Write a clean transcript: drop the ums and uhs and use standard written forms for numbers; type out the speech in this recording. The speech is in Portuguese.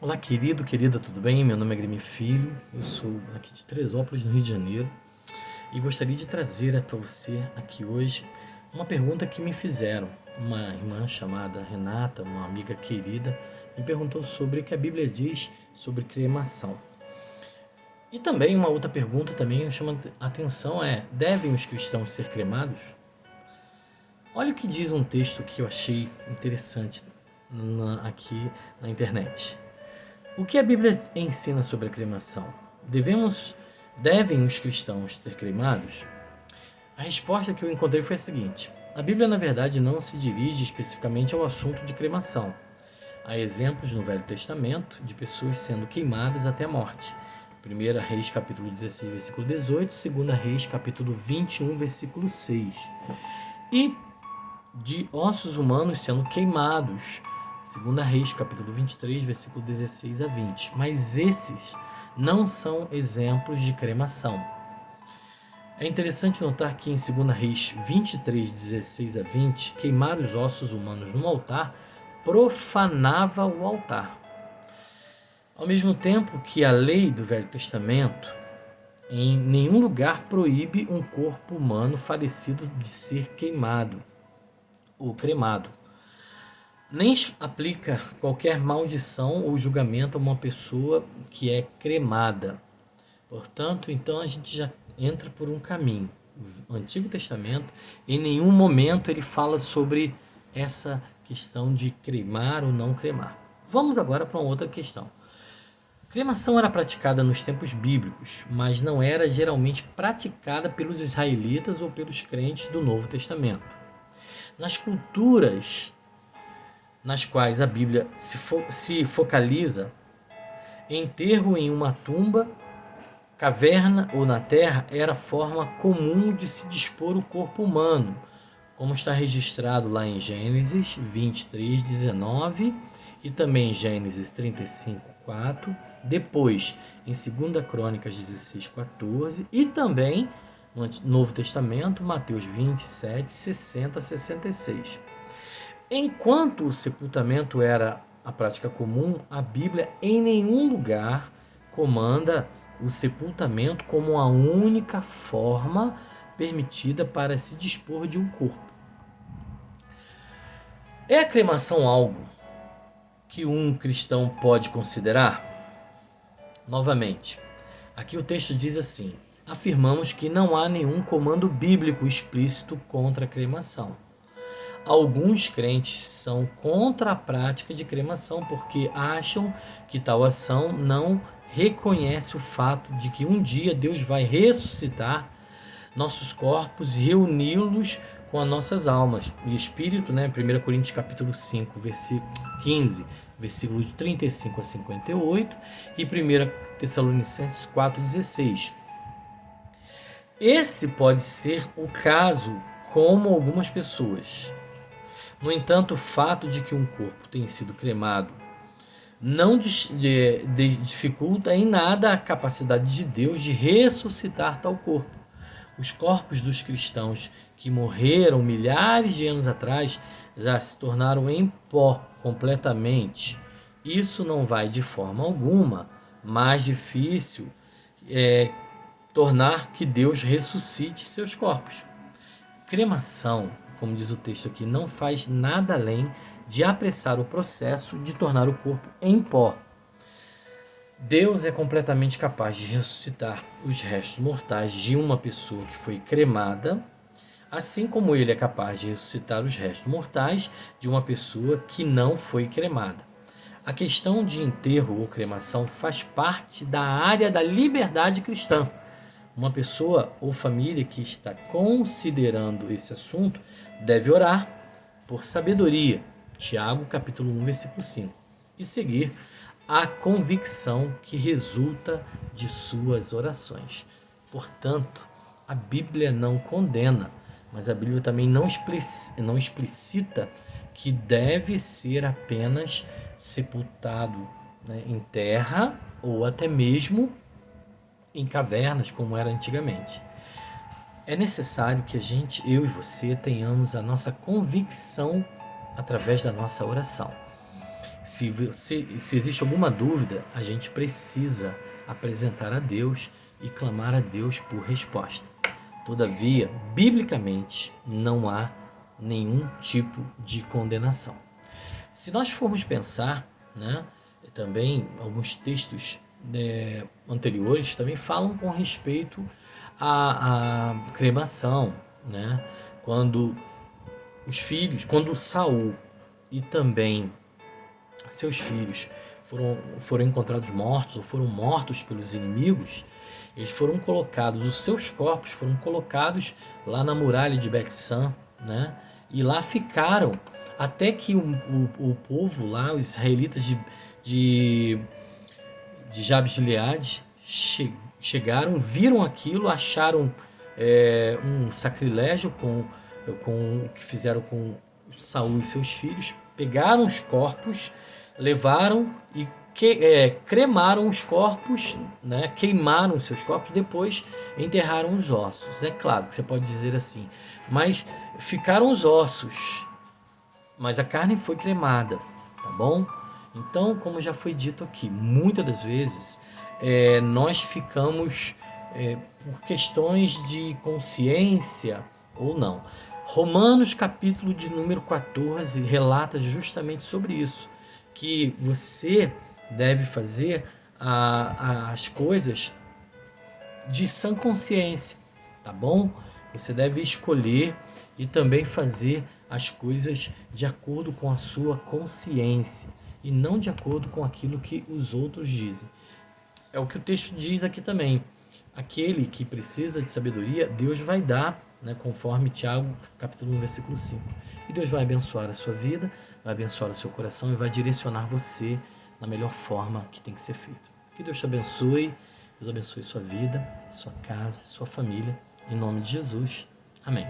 Olá, querido, querida, tudo bem? Meu nome é Grêmio Filho, eu sou aqui de Teresópolis, no Rio de Janeiro, e gostaria de trazer para você aqui hoje uma pergunta que me fizeram. Uma irmã chamada Renata, uma amiga querida, me perguntou sobre o que a Bíblia diz sobre cremação. E também uma outra pergunta também me chama a atenção devem os cristãos ser cremados? Olha o que diz um texto que eu achei interessante aqui na internet. O que a Bíblia ensina sobre a cremação? Devem os cristãos ser cremados? A resposta que eu encontrei foi a seguinte: a Bíblia, na verdade, não se dirige especificamente ao assunto de cremação. Há exemplos no Velho Testamento de pessoas sendo queimadas até a morte. 1 Reis capítulo 16, versículo 18, 2 Reis capítulo 21, versículo 6. E de ossos humanos sendo queimados. 2 Reis, capítulo 23, versículo 16 a 20. Mas esses não são exemplos de cremação. É interessante notar que em 2 Reis 23, 16 a 20, queimar os ossos humanos no altar profanava o altar. Ao mesmo tempo que a lei do Velho Testamento em nenhum lugar proíbe um corpo humano falecido de ser queimado ou cremado. Nem aplica qualquer maldição ou julgamento a uma pessoa que é cremada. Portanto, então a gente já entra por um caminho. O Antigo Testamento, em nenhum momento ele fala sobre essa questão de cremar ou não cremar. Vamos agora para uma outra questão. Cremação era praticada nos tempos bíblicos, mas não era geralmente praticada pelos israelitas ou pelos crentes do Novo Testamento. Nas culturas nas quais a Bíblia se focaliza, enterro em uma tumba, caverna ou na terra era a forma comum de se dispor o corpo humano, como está registrado lá em Gênesis 23, 19 e também em Gênesis 35, 4, depois em 2 Crônicas 16, 14 e também no Novo Testamento, Mateus 27, 60 a 66. Enquanto o sepultamento era a prática comum, a Bíblia em nenhum lugar comanda o sepultamento como a única forma permitida para se dispor de um corpo. É a cremação algo que um cristão pode considerar? Novamente, aqui o texto diz assim: afirmamos que não há nenhum comando bíblico explícito contra a cremação. Alguns crentes são contra a prática de cremação porque acham que tal ação não reconhece o fato de que um dia Deus vai ressuscitar nossos corpos e reuni-los com as nossas almas e espírito, 1 Coríntios capítulo 5, versículo 15, versículos de 35 a 58 e 1 Tessalonicenses 4:16. Esse pode ser o caso como algumas pessoas. No entanto, o fato de que um corpo tenha sido cremado não dificulta em nada a capacidade de Deus de ressuscitar tal corpo. Os corpos dos cristãos que morreram milhares de anos atrás já se tornaram em pó completamente. Isso não vai de forma alguma mais difícil tornar que Deus ressuscite seus corpos. Cremação, como diz o texto aqui, não faz nada além de apressar o processo de tornar o corpo em pó. Deus é completamente capaz de ressuscitar os restos mortais de uma pessoa que foi cremada, assim como ele é capaz de ressuscitar os restos mortais de uma pessoa que não foi cremada. A questão de enterro ou cremação faz parte da área da liberdade cristã. Uma pessoa ou família que está considerando esse assunto deve orar por sabedoria, Tiago capítulo 1, versículo 5, e seguir a convicção que resulta de suas orações. Portanto, a Bíblia não condena, mas a Bíblia também não explicita que deve ser apenas sepultado, em terra ou até mesmo em cavernas, como era antigamente. É necessário que eu e você tenhamos a nossa convicção através da nossa oração. Se existe alguma dúvida, a gente precisa apresentar a Deus e clamar a Deus por resposta. Todavia, biblicamente, não há nenhum tipo de condenação. Se nós formos pensar, né, também alguns textos anteriores também falam com respeito à cremação, né? Quando quando Saul e também seus filhos foram encontrados mortos ou foram mortos pelos inimigos, os seus corpos foram colocados lá na muralha de Bet-San, né? E lá ficaram até que o povo lá, os israelitas de Jabes de Gileade chegaram, viram aquilo, acharam um sacrilégio com o que fizeram com Saul e seus filhos, pegaram os corpos, levaram e cremaram os corpos, né? Queimaram os seus corpos, depois enterraram os ossos. É claro que você pode dizer assim, mas ficaram os ossos, mas a carne foi cremada, tá bom? Então, como já foi dito aqui, muitas das vezes nós ficamos por questões de consciência ou não. Romanos capítulo de número 14 relata justamente sobre isso, que você deve fazer as coisas de sã consciência, tá bom? Você deve escolher e também fazer as coisas de acordo com a sua consciência e não de acordo com aquilo que os outros dizem. É o que o texto diz aqui também. Aquele que precisa de sabedoria, Deus vai dar, né, conforme Tiago, capítulo 1, versículo 5. E Deus vai abençoar a sua vida, vai abençoar o seu coração e vai direcionar você na melhor forma que tem que ser feito. Que Deus te abençoe, Deus abençoe sua vida, sua casa, sua família, em nome de Jesus. Amém.